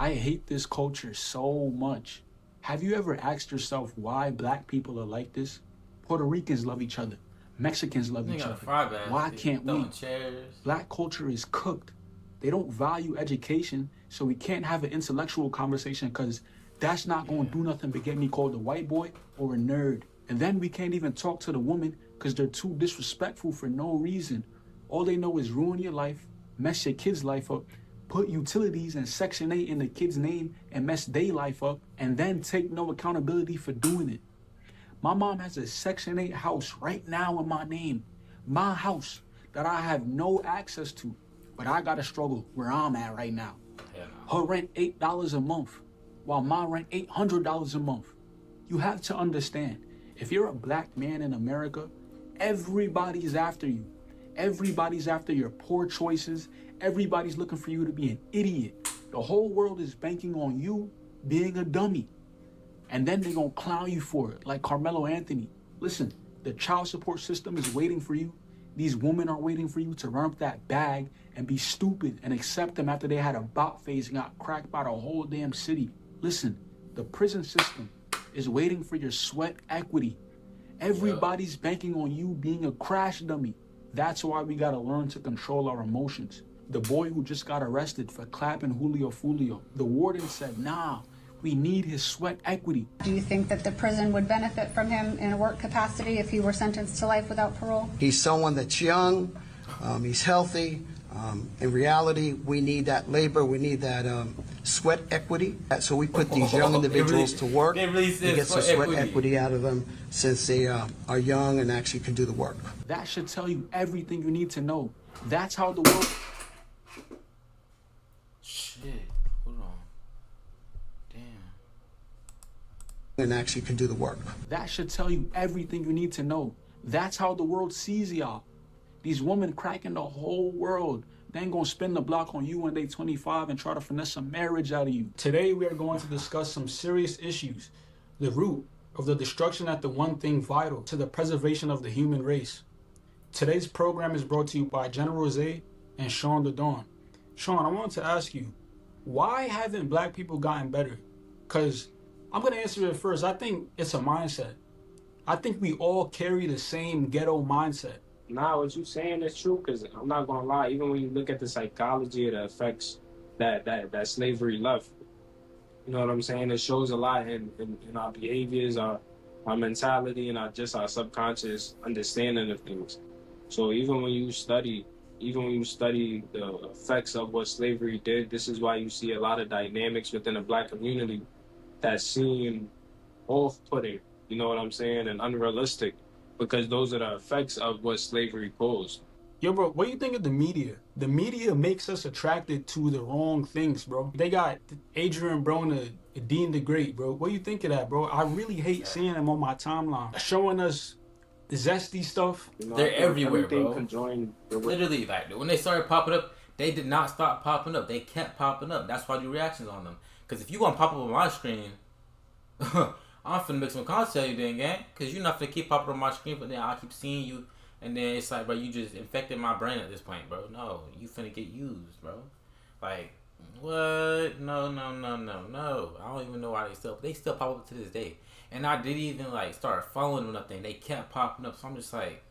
I hate this culture so much. Have you ever asked yourself why black people are like this? Puerto Ricans love each other. Mexicans love They each got a other. fry Why basket, can't throwing we? chairs. Black culture is cooked. They don't value education, so we can't have an intellectual conversation because that's not going Yeah. to do nothing but get me called a white boy or a nerd. And then we can't even talk to the woman because they're too disrespectful for no reason. All they know is ruin your life, mess your kid's life up, put utilities and Section 8 in the kid's name and mess their life up, and then take no accountability for doing it. My mom has a Section 8 house right now in my name. My house that I have no access to, but I gotta struggle where I'm at right now. Hell no. Her rent $8 a month, while my rent $800 a month. You have to understand, if you're a black man in America, everybody's after you. Everybody's after your poor choices. Everybody's looking for you to be an idiot. The whole world is banking on you being a dummy. And then they're going to clown you for it, like Carmelo Anthony. Listen, the child support system is waiting for you. These women are waiting for you to run up that bag and be stupid and accept them after they had a bot phase and got cracked by the whole damn city. Listen, the prison system is waiting for your sweat equity. Everybody's banking on you being a crash dummy. That's why we gotta learn to control our emotions. The boy who just got arrested for clapping Julio Fulio, the warden said, nah, we need his sweat equity. Do you think that the prison would benefit from him in a work capacity if he were sentenced to life without parole? He's someone that's young, he's healthy. In reality, we need that labor, we need that sweat equity. So we put these young individuals to work They really to get some sweat equity out of them since they are young and actually can do the work. That should tell you everything you need to know. That's how the world... Shit. Hold on. Damn. And actually can do the work. That should tell you everything you need to know. That's how the world sees y'all. These women cracking the whole world. They ain't gonna spin the block on you when they 25 and try to finesse a marriage out of you. Today we are going to discuss some serious issues. The root of the destruction at the one thing vital to the preservation of the human race. Today's program is brought to you by General Zay and Sean the Dawn. Sean, I wanted to ask you, why haven't black people gotten better? Because I'm going to answer it first. I think it's a mindset. I think we all carry the same ghetto mindset. Nah, what you saying is true, because I'm not gonna lie, even when you look at the psychology of the effects that slavery left, you know what I'm saying? It shows a lot in our behaviors, our mentality, and our subconscious understanding of things. So even when you study the effects of what slavery did, this is why you see a lot of dynamics within the black community that seem off-putting, you know what I'm saying, and unrealistic, because those are the effects of what slavery caused. Yo, bro, what do you think of the media? The media makes us attracted to the wrong things, bro. They got Adrian Broner, Dean the Great, bro. What do you think of that, bro? I really hate seeing them on my timeline, showing us zesty stuff. You know, They're everywhere, bro. Conjoined Literally, like, when they started popping up, they did not stop popping up. They kept popping up. That's why I do reactions on them. Because if you gonna pop up on my screen, I'm finna make some content then, gang. Because you're not finna keep popping on my screen, but then I'll keep seeing you. And then it's like, bro, you just infected my brain at this point, bro. No, you finna get used, bro. Like, what? No. I don't even know why they still pop up to this day. And I didn't even, like, start following them nothing. They kept popping up. So I'm just like,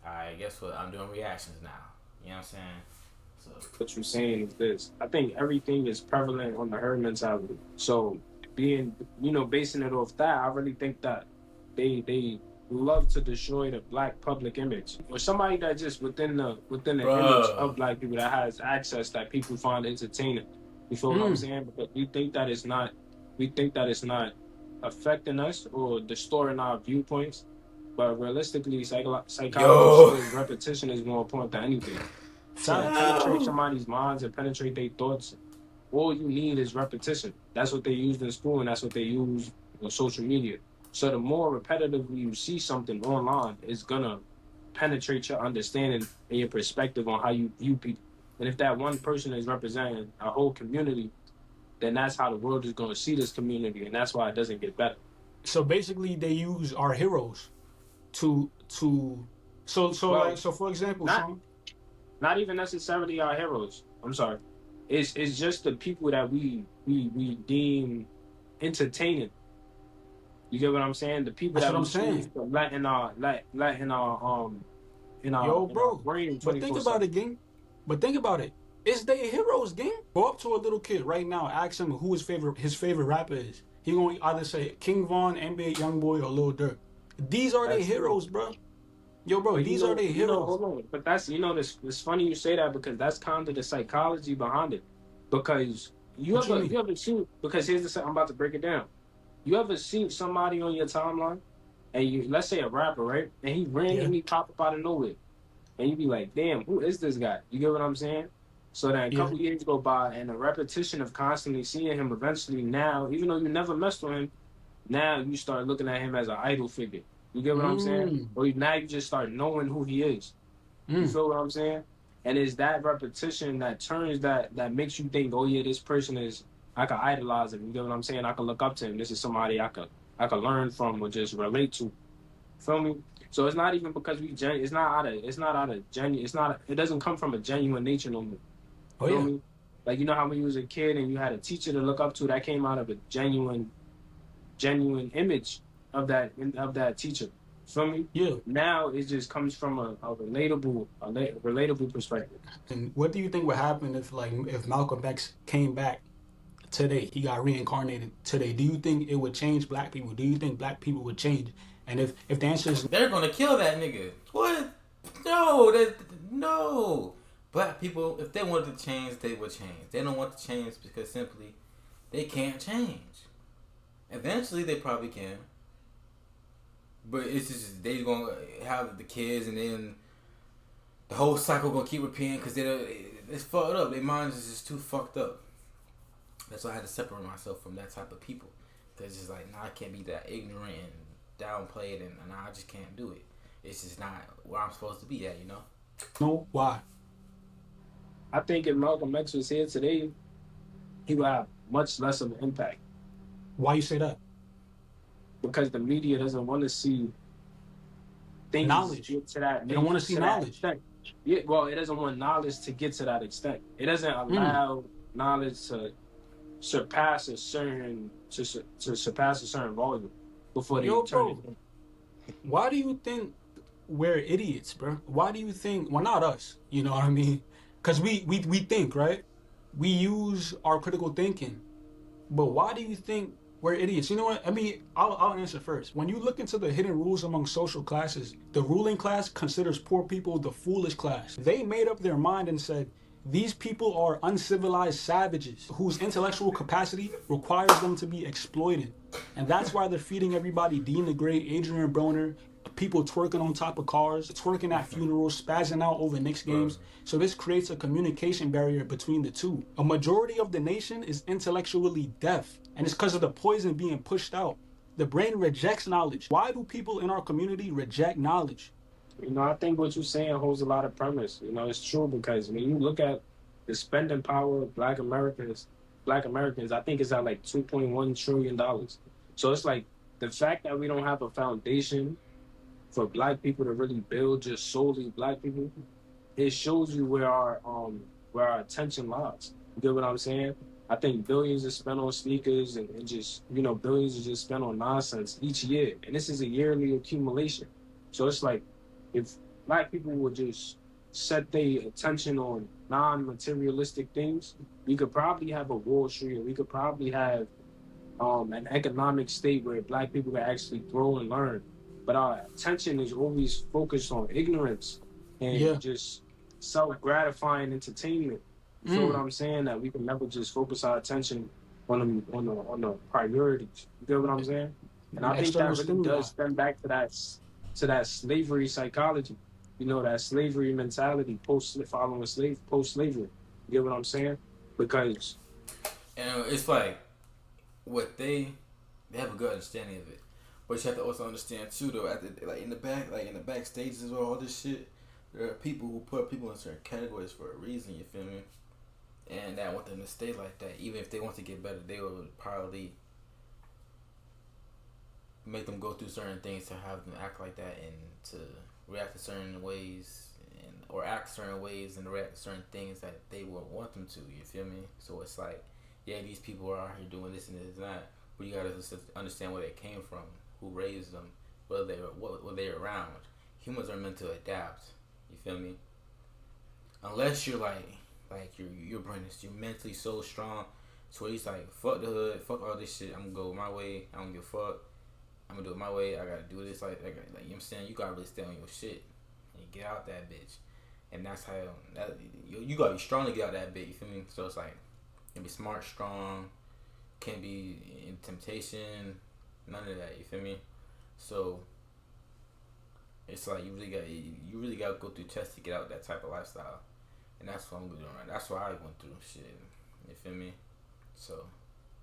alright, guess what? I'm doing reactions now. You know what I'm saying? So what you're saying is this. I think everything is prevalent on the herd mentality. So basing it off that, I really think that they love to destroy the black public image, or somebody that just within the image of black people that has access that people find entertaining. You feel what I'm saying? But we think that it's not affecting us or distorting our viewpoints. But realistically, psychology shows repetition is more important than anything. Trying to penetrate somebody's minds and penetrate their thoughts, all you need is repetition. That's what they used in school, and that's what they use on social media. So the more repetitively you see something online, it's gonna penetrate your understanding and your perspective on how you view people. And if that one person is representing a whole community, then that's how the world is gonna see this community, and that's why it doesn't get better. So basically, they use our heroes to for example, Sean. Not even necessarily our heroes. I'm sorry. It's just the people that we deem entertaining. You get what I'm saying? The people That's that what I'm we choose saying. to let Yo, in our bro. brain But twenty think four about seven. it, gang. But think about it. Is they heroes, gang? Go up to a little kid right now, ask him who his favorite rapper is. He gonna either say King Von, NBA YoungBoy, or Lil Durk. These are their That's true. heroes, bro. Yo, bro, But these are their heroes. hold on. But that's this. It's funny you say that because that's kind of the psychology behind it. Because What you you mean? ever seen? Because I'm about to break it down. You ever seen somebody on your timeline, and you let's say a rapper, right? And he Yeah, randomly pop up out of nowhere, and you be like, "Damn, who is this guy?" You get what I'm saying? So then a yeah. couple years go by, and the repetition of constantly seeing him, eventually now, even though you never messed with him, now you start looking at him as an idol figure. You get what I'm saying? Mm, Or now you just start knowing who he is. You mm. feel what I'm saying? And it's that repetition that turns that makes you think, oh yeah, this person is I can idolize him. You get what I'm saying? I can look up to him. This is somebody I could learn from or just relate to. Feel me? So it's not even because it's not out of genuine it doesn't come from a genuine nature no more. Oh Feel yeah. me? Like you know how when you was a kid and you had a teacher to look up to that came out of a genuine image of that teacher. Feel me? Yeah. Now it just comes from relatable perspective. And what do you think would happen if Malcolm X came back today? He got reincarnated today. Do you think it would change black people? Do you think black people would change? And if the answer is They're gonna kill that nigga. What? No, no. Black people, if they wanted to change, they would change. They don't want to change because simply they can't change. Eventually, they probably can, but it's just they gonna have the kids, and then the whole cycle gonna keep repeating because it's fucked up. Their minds is just too fucked up. That's why I had to separate myself from that type of people. Because it's like, nah, I can't be that ignorant and downplayed, and nah, I just can't do it. It's just not where I'm supposed to be at, you know? no, why? I think if Malcolm X was here today, he would have much less of an impact Why you say that? because the media doesn't want to see things Knowledge. get to that They don't want to see to that knowledge. extent. Yeah, well, it doesn't want knowledge to get to that extent. It doesn't Mm. allow knowledge to surpass a certain to surpass a certain volume before they Yo, turn it bro, in. why do you think we're idiots, bro? Why do you think? Well, not us. You know what I mean? Because we think, right? We use our critical thinking. But why do you think we're idiots? You know what? I mean, I'll answer first. When you look into the hidden rules among social classes, the ruling class considers poor people the foolish class. They made up their mind and said, these people are uncivilized savages whose intellectual capacity requires them to be exploited. And that's why they're feeding everybody Dean the Great, Adrian Broner, people twerking on top of cars, twerking at funerals, spazzing out over Knicks Bro. games. So this creates a communication barrier between the two. A majority of the nation is intellectually deaf, and it's because of the poison being pushed out. The brain rejects knowledge. Why do people in our community reject knowledge? I think what you're saying holds a lot of premise. It's true because when you look at the spending power of Black Americans, I think it's at like $2.1 trillion. So it's like the fact that we don't have a foundation for Black people to really build just solely Black people, it shows you where our attention lies. You get what I'm saying? I think billions are spent on sneakers and just billions are just spent on nonsense each year, and this is a yearly accumulation. So it's like if Black people would just set their attention on non-materialistic things, we could probably have a Wall Street, or we could probably have an economic state where Black people can actually grow and learn. But our attention is always focused on ignorance and Yeah. just self-gratifying entertainment. You feel what Mm. I'm saying? That we can never just focus our attention on the priorities. You feel what I'm saying? And I think External that really stimuli. does stem back to that slavery psychology. That slavery mentality post slavery. You get what I'm saying? Because And it's like, what they have a good understanding of it. But you have to also understand too, though, in the back stages of all this shit, there are people who put people in certain categories for a reason. You feel me? And that want them to stay like that. Even if they want to get better, they will probably make them go through certain things to have them act like that and to react in certain ways or act certain ways and react certain things that they would want them to. You feel me? So it's like, yeah, these people are out here doing this and this and that, but you gotta just understand where they came from, who raised them, what they're around. Humans are meant to adapt. You feel me? Unless you're like your brain is, you're mentally so strong, so he's like, fuck the hood, fuck all this shit. I'm gonna go my way. I don't give a fuck. I'm gonna do it my way. I gotta do this like you know what I'm saying. You gotta really stay on your shit and get out that bitch. And that's how you gotta be strong to get out that bitch. You feel me? So it's like, you can be smart, strong, can't be in temptation, none of that. You feel me? So it's like you really gotta go through tests to get out that type of lifestyle. And that's what I'm doing right. That's what I went through. Shit, you feel me? So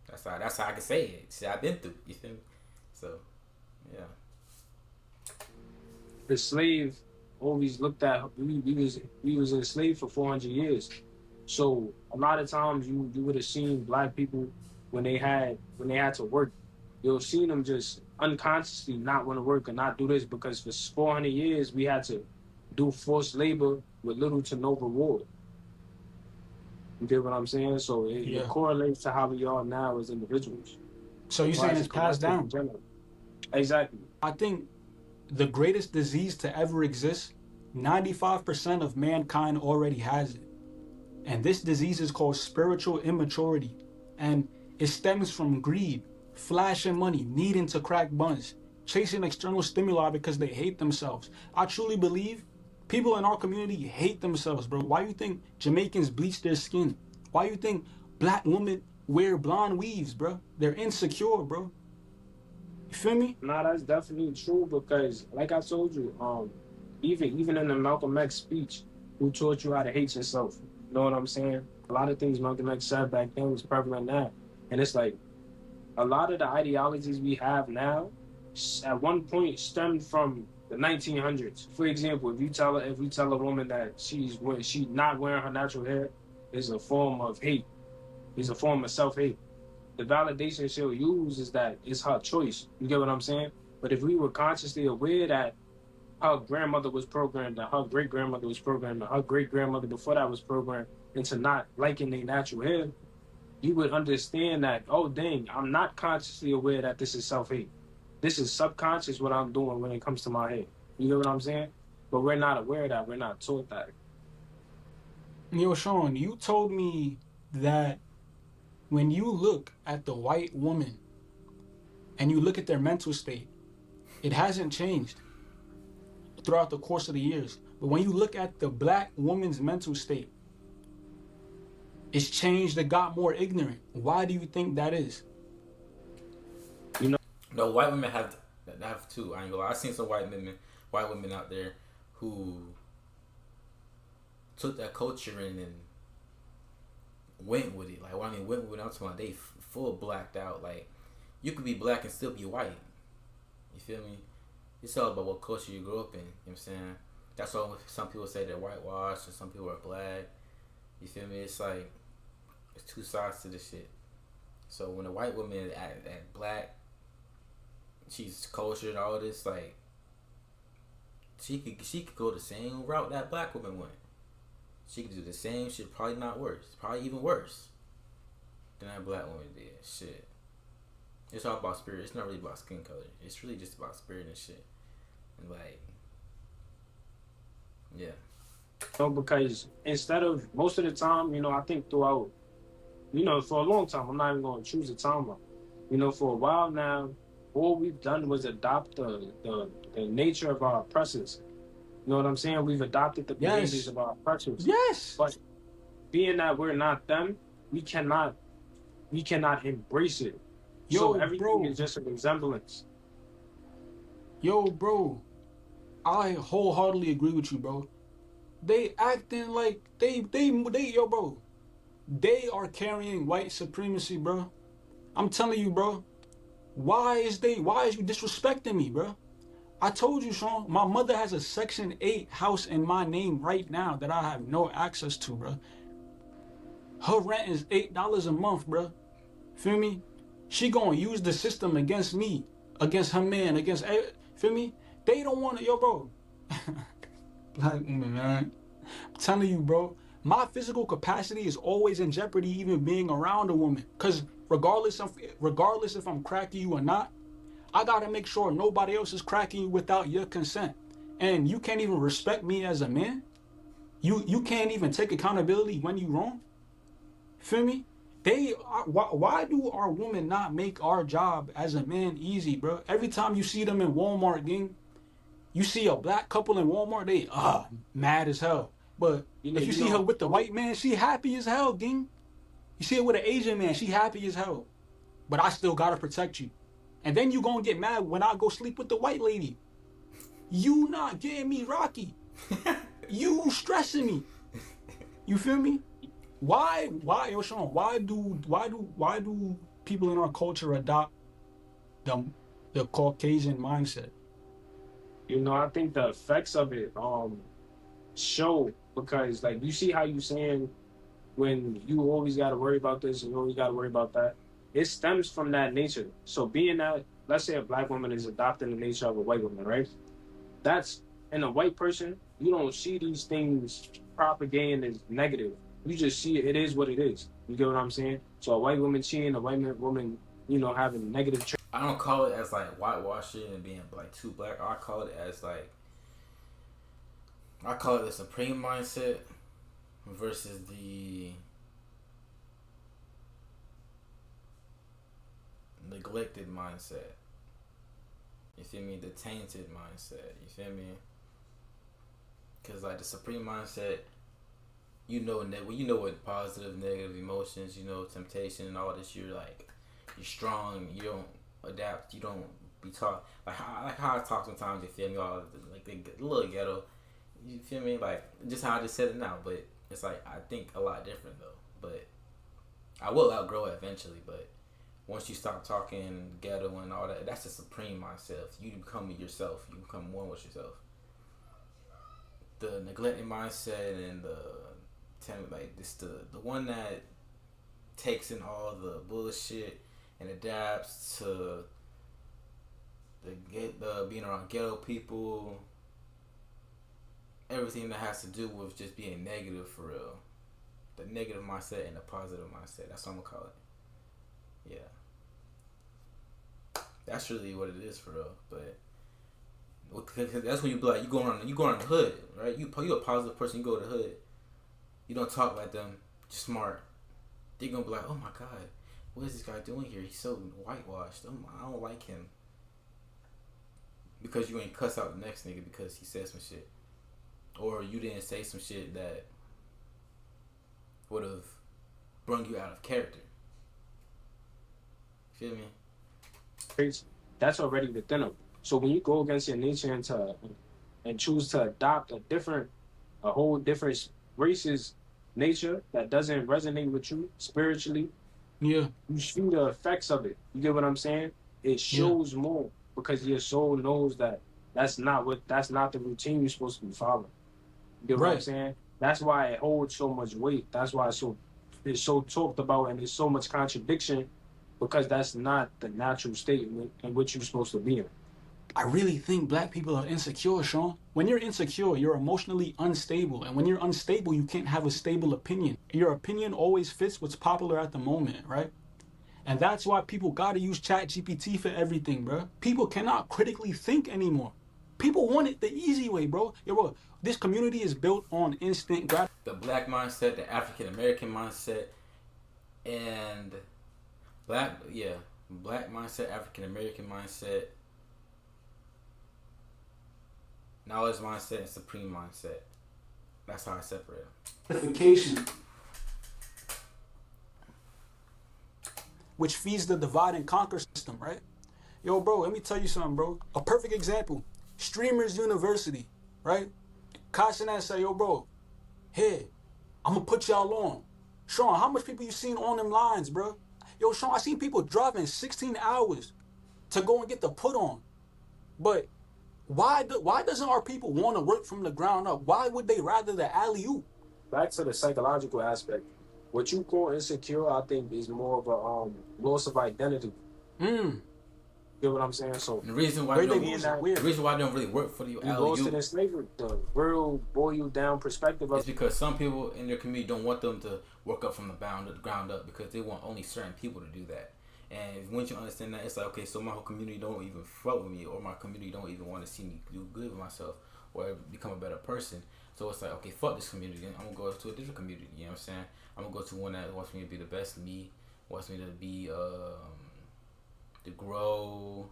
that's how I can say it. Shit, I've been through. You feel me? So yeah. The slave always looked at we was enslaved for 400 years. So a lot of times you would have seen black people when they had to work, you'll seen them just unconsciously not want to work or not do this because for 400 years we had to do forced labor with little to no reward. You get what I'm saying? So it correlates to how we are now as individuals. So you're saying it's passed down? Exactly. I think the greatest disease to ever exist, 95% of mankind already has it. And this disease is called spiritual immaturity. And it stems from greed, flashing money, needing to crack buns, chasing external stimuli because they hate themselves. I truly believe people in our community hate themselves, bro. Why you think Jamaicans bleach their skin? Why you think black women wear blonde weaves, bro? They're insecure, bro. You feel me? Nah, that's definitely true because, like I told you, even in the Malcolm X speech, who taught you how to hate yourself? You know what I'm saying? A lot of things Malcolm X said back then was prevalent now, and it's like a lot of the ideologies we have now, at one point, stemmed from the 1900s. For example, if you tell a woman that she's not wearing her natural hair, is a form of hate. It's a form of self-hate. The validation she'll use is that it's her choice. You get what I'm saying? But if we were consciously aware that her grandmother was programmed, that her great-grandmother was programmed, that her great-grandmother before that was programmed into not liking their natural hair, you would understand that, oh, dang, I'm not consciously aware that this is self-hate. This is subconscious what I'm doing when it comes to my hair. You get what I'm saying? But we're not aware of that. We're not taught that. Yo, Sean, you told me that when you look at the white woman and you look at their mental state, it hasn't changed throughout the course of the years. But when you look at the black woman's mental state, it's changed. It got more ignorant. Why do you think that is? You know, No, white women have too. I ain't gonna lie. I've seen some white women out there who took that culture in and went with it. Like, when I mean went with it, I'm talking about they full blacked out. Like, you could be black and still be white. You feel me? It's all about what culture you grew up in. You know what I'm saying? That's why some people say they're whitewashed and some people are black. You feel me? It's like, it's two sides to this shit. So when a white woman act black, she's cultured, all this, like, she could go the same route that black woman went. She could do the same shit, probably not worse, probably even worse than that black woman did. Shit. It's all about spirit. It's not really about skin color. It's really just about spirit and shit. And like, yeah. So because instead of most of the time, I think throughout, for a long time, I'm not even going to choose a timeline. For a while now, all we've done was adopt the nature of our oppressors. You know what I'm saying? We've adopted the behaviors of our oppressors. Yes. But being that we're not them, we cannot embrace it. So everything is just a resemblance. Yo, bro, I wholeheartedly agree with you, bro. They acting like yo, bro. They are carrying white supremacy, bro. I'm telling you, bro. Why is you disrespecting me, bro? I told you, Sean, my mother has a Section 8 house in my name right now that I have no access to, bro. Her rent is $8 a month, bro. Feel me? She gonna use the system against me, against her man, feel me? They don't want to, yo, bro. Black woman, man. I'm telling you, bro. My physical capacity is always in jeopardy, even being around a woman. Cause regardless if I'm cracking you or not, I gotta make sure nobody else is cracking you without your consent. And you can't even respect me as a man. You can't even take accountability when you wrong. Feel me? Why do our women not make our job as a man easy, bro? Every time you see them in Walmart, gang, you see a black couple in Walmart, they mad as hell. But if you You see her know, with the white man, she happy as hell, gang. You see her with an Asian man, she happy as hell. But I still gotta protect you. And then you gonna get mad when I go sleep with the white lady. You not getting me rocky. You stressing me. You feel me? Yo, Sean, why do people in our culture adopt the the Caucasian mindset? I think the effects of it show because like you see how you saying when you always got to worry about this and you always got to worry about that. It stems from that nature. So being that, let's say a black woman is adopting the nature of a white woman, right? That's in a white person, you don't see these things propagating as negative. You just see it, it is what it is. You get what I'm saying? So a white woman cheating, a white woman, having negative traits. I don't call it as like whitewashing and being like too black. I call it as like I call it the supreme mindset versus the neglected mindset. You feel me? The tainted mindset. You feel me? Because like the supreme mindset, what positive, negative emotions, temptation and all this. You're strong. You don't adapt. You don't be taught like how I talk sometimes. You feel me? All like the little ghetto. You feel me? Like just how I just said it now, but it's like I think a lot different though. But I will outgrow it eventually. But once you stop talking ghetto and all that, that's the supreme mindset. You become yourself. You become one with yourself. The neglected mindset and the one that takes in all the bullshit and adapts to the being around ghetto people, everything that has to do with just being negative for real. The negative mindset and the positive mindset. That's what I'm gonna call it. Yeah, that's really what it is for real. But that's when you be like you go around the hood, right? You a positive person. You go to the hood. You don't talk like them. You're smart. They're gonna be like, oh my god, what is this guy doing here? He's so whitewashed. I don't like him. Because you ain't cuss out the next nigga because he said some shit, or you didn't say some shit that would have brung you out of character. Feel me? That's already within them. So when you go against your nature and choose to adopt a whole different race's nature that doesn't resonate with you spiritually, Yeah, you see the effects of it. You get what I'm saying? It yeah, shows more because your soul knows that that's not the routine you're supposed to be following. You get what I'm right. saying? That's why it holds so much weight. That's why it's so talked about and there's so much contradiction because that's not the natural state in which you're supposed to be in. I really think black people are insecure, Sean. When you're insecure, you're emotionally unstable. And when you're unstable, you can't have a stable opinion. Your opinion always fits what's popular at the moment, right? And that's why people gotta use ChatGPT for everything, bro. People cannot critically think anymore. People want it the easy way, bro. Yo, bro, this community is built on instant gratification. The black mindset, the African American mindset, and black mindset, African American mindset, knowledge mindset, and supreme mindset. That's how I separate them. Which feeds the divide and conquer system, right? Yo, bro, let me tell you something, bro. A perfect example. Streamers University, right? Kashanan say, yo, bro, here, I'm gonna put y'all on. Sean, how much people you seen on them lines, bro? Yo, Sean, I seen people driving 16 hours to go and get the put on. But why doesn't our people want to work from the ground up? Why would they rather the alley-oop? Back to the psychological aspect. What you call insecure, I think, is more of a loss of identity. You know what I'm saying? So And the reason why Where it they don't, lose that- it? Where? the reason why it don't really work for the you lost it LU in slavery. The real boiled down perspective is of because some people in their community don't want them to work up from the ground up because they want only certain people to do that. And once you understand that, it's like, okay, so my whole community don't even fuck with me, or my community don't even want to see me do good with myself or become a better person. So it's like, okay, fuck this community. I'm gonna go to a different community. You know what I'm saying? I'm gonna go to one that wants me to be the best me, wants me to be to grow,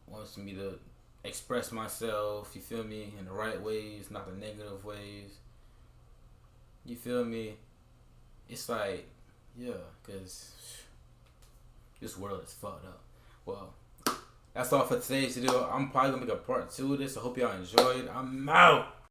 wants me to express myself, you feel me, in the right ways, not the negative ways. You feel me? It's like, yeah, because this world is fucked up. Well, that's all for today's video. I'm probably going to make a part 2 of this. I hope y'all enjoyed. I'm out.